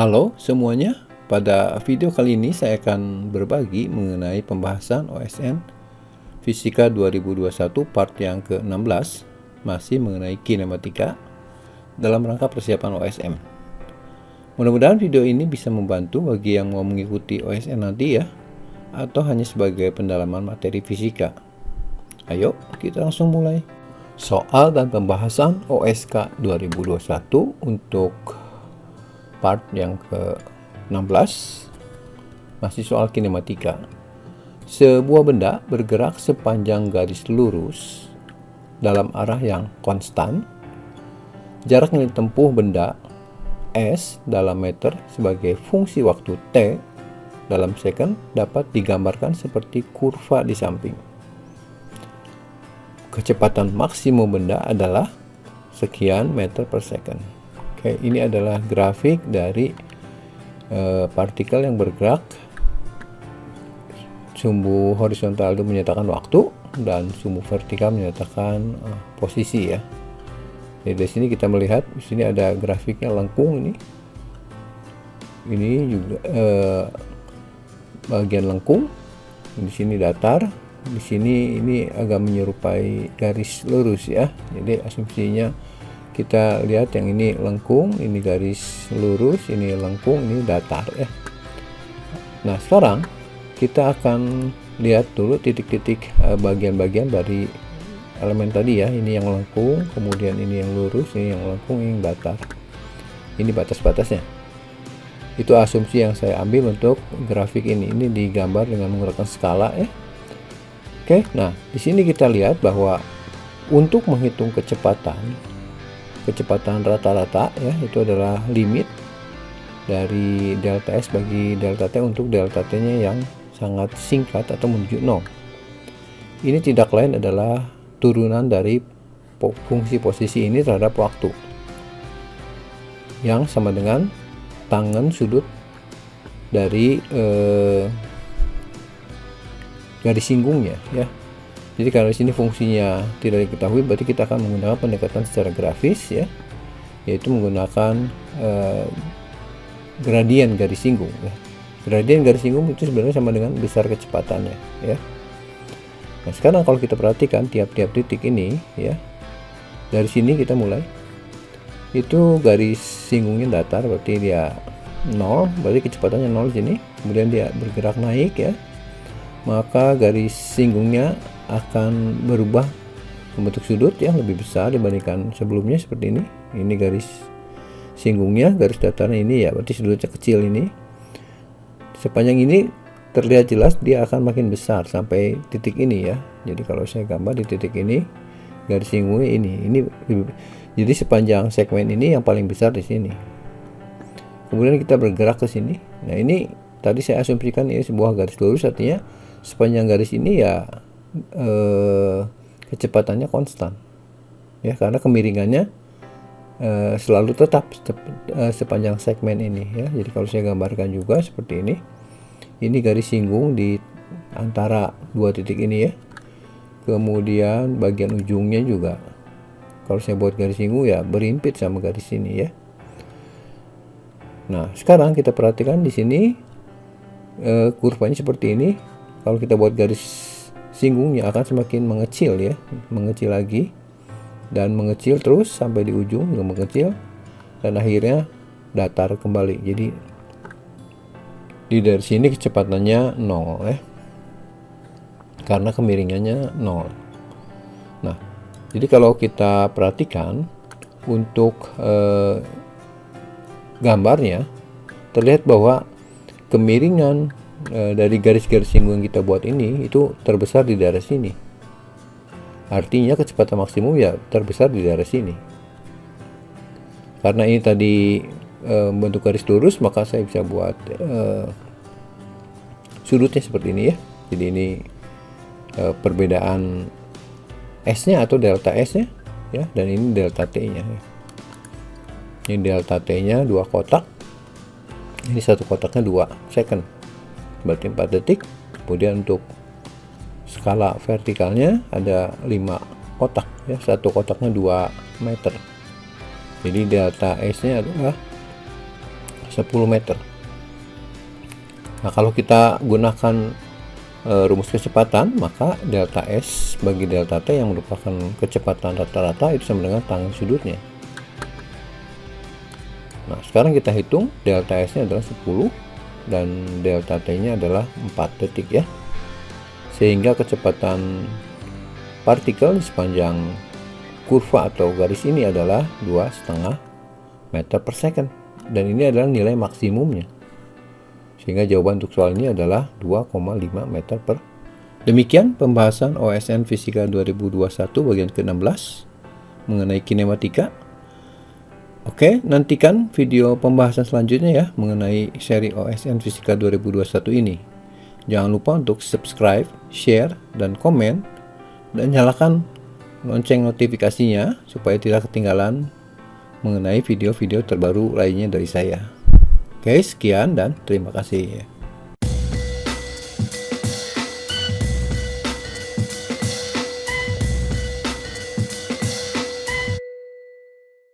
Halo semuanya, pada video kali ini saya akan berbagi mengenai pembahasan OSN Fisika 2021 part yang ke-16, masih mengenai kinematika dalam rangka persiapan OSM. Mudah-mudahan video ini bisa membantu bagi yang mau mengikuti OSN nanti ya, atau hanya sebagai pendalaman materi fisika. Ayo kita langsung mulai. Soal dan pembahasan OSK 2021 untuk part yang ke-16 masih soal kinematika. Sebuah benda bergerak sepanjang garis lurus dalam arah yang konstan. Jarak yang ditempuh benda S dalam meter sebagai fungsi waktu T dalam second dapat digambarkan seperti kurva di samping. Kecepatan maksimum benda adalah sekian meter per second. Oke, ini adalah grafik dari partikel yang bergerak. Sumbu horizontal itu menyatakan waktu dan sumbu vertikal menyatakan posisi ya. Jadi dari sini kita melihat di sini ada grafiknya lengkung ini. Ini juga bagian lengkung. Di sini datar. Di sini ini agak menyerupai garis lurus ya. Jadi asumsinya kita lihat yang ini lengkung, ini garis lurus, ini lengkung, ini datar ya. Nah sekarang kita akan lihat dulu titik-titik bagian-bagian dari elemen tadi ya. Ini yang lengkung, kemudian ini yang lurus, ini yang lengkung, ini yang datar. Ini batas-batasnya. Itu asumsi yang saya ambil untuk grafik ini. Ini digambar dengan menggunakan skala ya. Oke, nah di sini kita lihat bahwa untuk menghitung kecepatan rata-rata ya, itu adalah limit dari delta S bagi delta T untuk delta T-nya yang sangat singkat atau menuju 0. Ini tidak lain adalah turunan dari fungsi posisi ini terhadap waktu yang sama dengan tangen sudut dari garis singgungnya ya. Jadi kalau di sini fungsinya tidak diketahui, berarti kita akan menggunakan pendekatan secara grafis ya, yaitu menggunakan gradien garis singgung ya. Gradien garis singgung itu sebenarnya sama dengan besar kecepatannya ya. Nah sekarang kalau kita perhatikan tiap-tiap titik ini ya, dari sini kita mulai, itu garis singgungnya datar, berarti dia 0, berarti kecepatannya 0 di sini. Kemudian dia bergerak naik ya, maka garis singgungnya akan berubah membentuk sudut yang lebih besar dibandingkan sebelumnya seperti ini. Ini garis singgungnya, garis datarnya ini ya, berarti sudutnya kecil ini. Sepanjang ini terlihat jelas dia akan makin besar sampai titik ini ya. Jadi kalau saya gambar di titik ini, garis singgungnya ini jadi sepanjang segmen ini yang paling besar di sini. Kemudian kita bergerak ke sini. Nah ini tadi saya asumsikan ini sebuah garis lurus, artinya sepanjang garis ini ya kecepatannya konstan ya, karena kemiringannya selalu tetap sepanjang segmen ini ya. Jadi kalau saya gambarkan juga seperti ini garis singgung di antara dua titik ini ya. Kemudian bagian ujungnya juga kalau saya buat garis singgung ya berimpit sama garis ini ya. Nah sekarang kita perhatikan di sini kurvanya seperti ini. Kalau kita buat garis singgungnya akan semakin mengecil ya, mengecil lagi dan mengecil terus sampai di ujung juga mengecil dan akhirnya datar kembali. Jadi dari sini kecepatannya 0 ya, karena kemiringannya 0. Nah jadi kalau kita perhatikan untuk gambarnya terlihat bahwa kemiringan dari garis-garis singgung yang kita buat ini itu terbesar di daerah sini. Artinya kecepatan maksimum ya terbesar di daerah sini. Karena ini tadi bentuk garis lurus, maka saya bisa buat sudutnya seperti ini ya. Jadi ini perbedaan S-nya atau delta S-nya ya, dan ini delta T-nya ya. Ini delta T-nya 2 kotak. Ini satu kotaknya 2 second. Berarti 4 detik. Kemudian untuk skala vertikalnya ada 5 kotak ya, satu kotaknya 2 meter. Jadi delta S nya adalah 10 meter. Nah, kalau kita gunakan rumus kecepatan, maka delta S bagi delta T yang merupakan kecepatan rata-rata itu sama dengan tangen sudutnya. Nah, sekarang kita hitung delta S nya adalah 10 dan delta T nya adalah 4 detik ya. Sehingga kecepatan partikel di sepanjang kurva atau garis ini adalah 2,5 meter per second. Dan ini adalah nilai maksimumnya. Sehingga jawaban untuk soal ini adalah 2,5 meter per. Demikian pembahasan OSN Fisika 2021 bagian ke-16 mengenai kinematika. Oke, nantikan video pembahasan selanjutnya ya mengenai seri OSN Fisika 2021 ini. Jangan lupa untuk subscribe, share, dan komen, dan nyalakan lonceng notifikasinya supaya tidak ketinggalan mengenai video-video terbaru lainnya dari saya. Oke, sekian dan terima kasih.